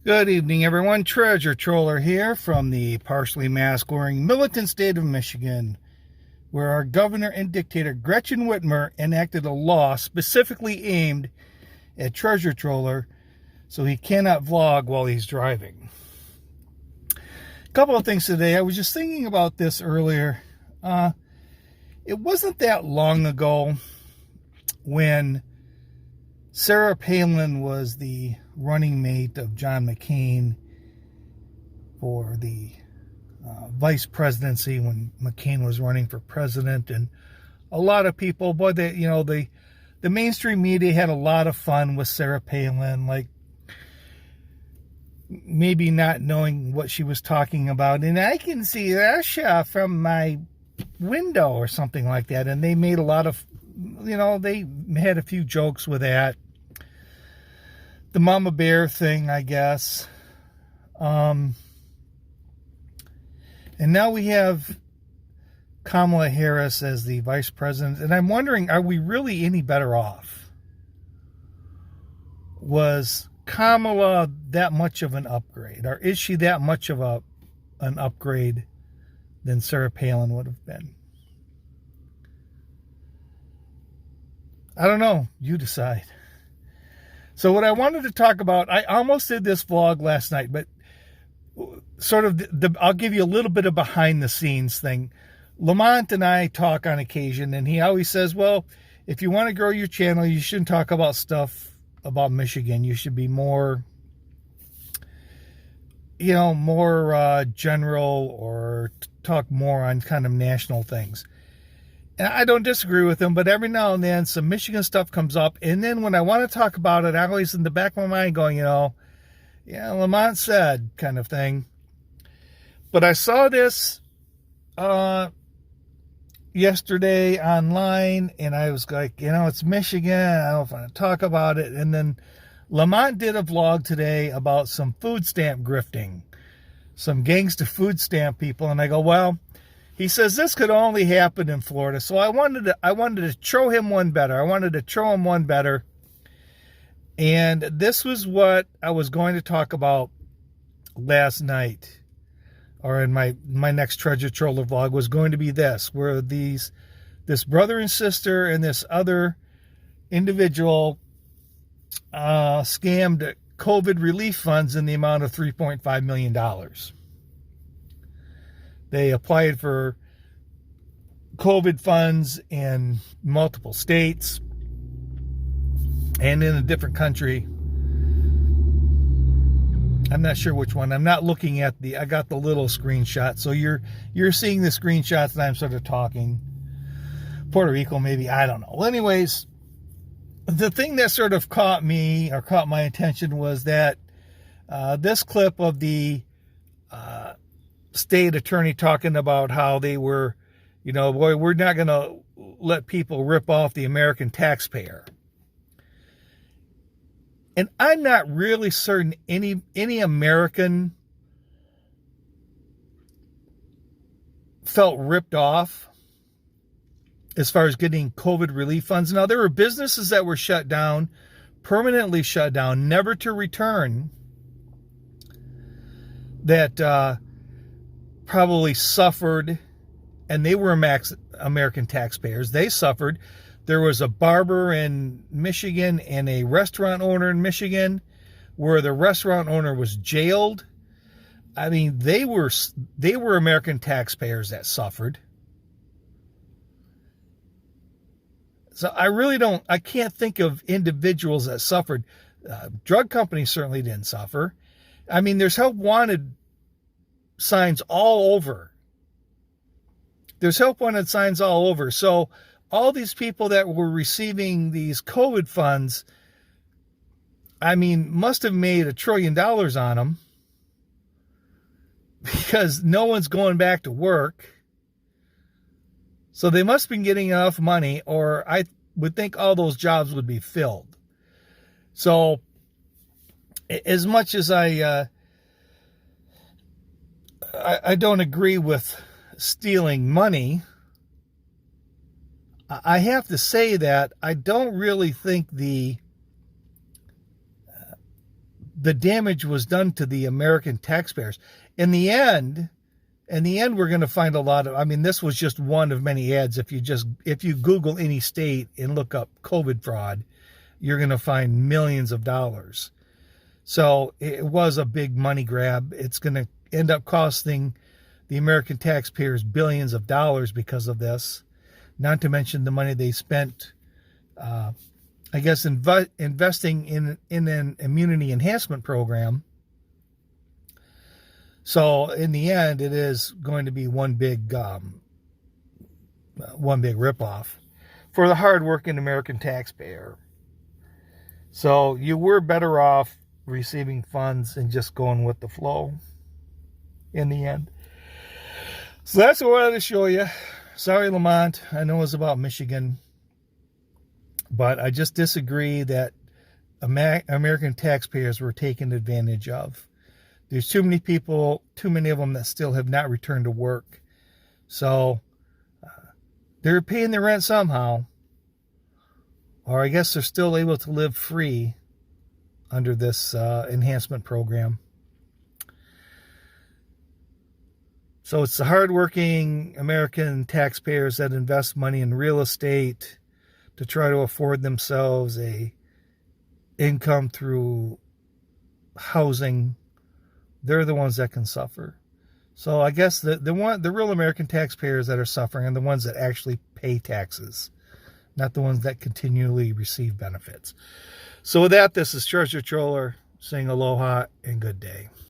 Good evening, everyone. Treasure Troller here from the partially mask-wearing militant state of Michigan, where our governor and dictator Gretchen Whitmer enacted a law specifically aimed at Treasure Troller so he cannot vlog while he's driving. A couple of things today. I was just thinking about this earlier. It wasn't that long ago when Sarah Palin was the running mate of John McCain for the vice presidency when McCain was running for president. And a lot of people, the mainstream media had a lot of fun with Sarah Palin, like maybe not knowing what she was talking about. And I can see Russia from my window or something like that. And they made a lot of, they had a few jokes with that. The mama bear thing, I guess. And now we have Kamala Harris as the vice president. And I'm wondering, are we really any better off? Was Kamala that much of an upgrade? Or is she that much of an upgrade than Sarah Palin would have been? I don't know. You decide. So what I wanted to talk about, I almost did this vlog last night, but sort of, I'll give you a little bit of behind the scenes thing. Lamont and I talk on occasion, and he always says, well, if you want to grow your channel, you shouldn't talk about stuff about Michigan. You should be more, more general, or talk more on kind of national things. And I don't disagree with him, but every now and then some Michigan stuff comes up. And then when I want to talk about it, I always in the back of my mind going, Lamont said kind of thing. But I saw this yesterday online, and I was like, it's Michigan. I don't want to talk about it. And then Lamont did a vlog today about some food stamp grifting, some gangsta food stamp people. And I go, well, he says this could only happen in Florida. So I wanted to throw him one better. And this was what I was going to talk about last night, or in my next Treasure Troller vlog, was going to be this, where this brother and sister and this other individual scammed COVID relief funds in the amount of $3.5 million. They applied for COVID funds in multiple states and in a different country. I'm not sure which one. I'm not looking at I got the little screenshot. So you're seeing the screenshots and I'm sort of talking. Puerto Rico, maybe. I don't know. Well, anyways, the thing that sort of caught my attention was that this clip of the state attorney talking about how they were, we're not going to let people rip off the American taxpayer. And I'm not really certain any American felt ripped off as far as getting COVID relief funds. Now, there were businesses that were shut down, permanently shut down, never to return, that probably suffered, and they were American taxpayers. They suffered. There was a barber in Michigan and a restaurant owner in Michigan where the restaurant owner was jailed. I mean, they were American taxpayers that suffered. So I can't think of individuals that suffered. Drug companies certainly didn't suffer. I mean, there's help wanted signs all over. There's help wanted signs all over. So all these people that were receiving these COVID funds, I mean, must have made $1 trillion on them, because no one's going back to work. So they must have been getting enough money, or I would think all those jobs would be filled. So as much as I don't agree with stealing money, I have to say that I don't really think the the damage was done to the American taxpayers. In the end, we're going to find a lot of, I mean, this was just one of many ads. If you Google any state and look up COVID fraud, you're going to find millions of dollars. So it was a big money grab. It's going to end up costing the American taxpayers billions of dollars because of this, not to mention the money they spent, I guess, investing in an immunity enhancement program. So in the end, it is going to be one big ripoff for the hardworking American taxpayer. So you were better off receiving funds and just going with the flow in the end. So that's what I wanted to show you. Sorry, Lamont. I know it was about Michigan, but I just disagree that American taxpayers were taken advantage of. There's too many people, too many of them that still have not returned to work. So they're paying their rent somehow. Or I guess they're still able to live free under this enhancement program. So it's the hardworking American taxpayers that invest money in real estate to try to afford themselves a income through housing. They're the ones that can suffer. So I guess the real American taxpayers that are suffering are the ones that actually pay taxes, not the ones that continually receive benefits. So with that, this is Treasure Troller saying aloha and good day.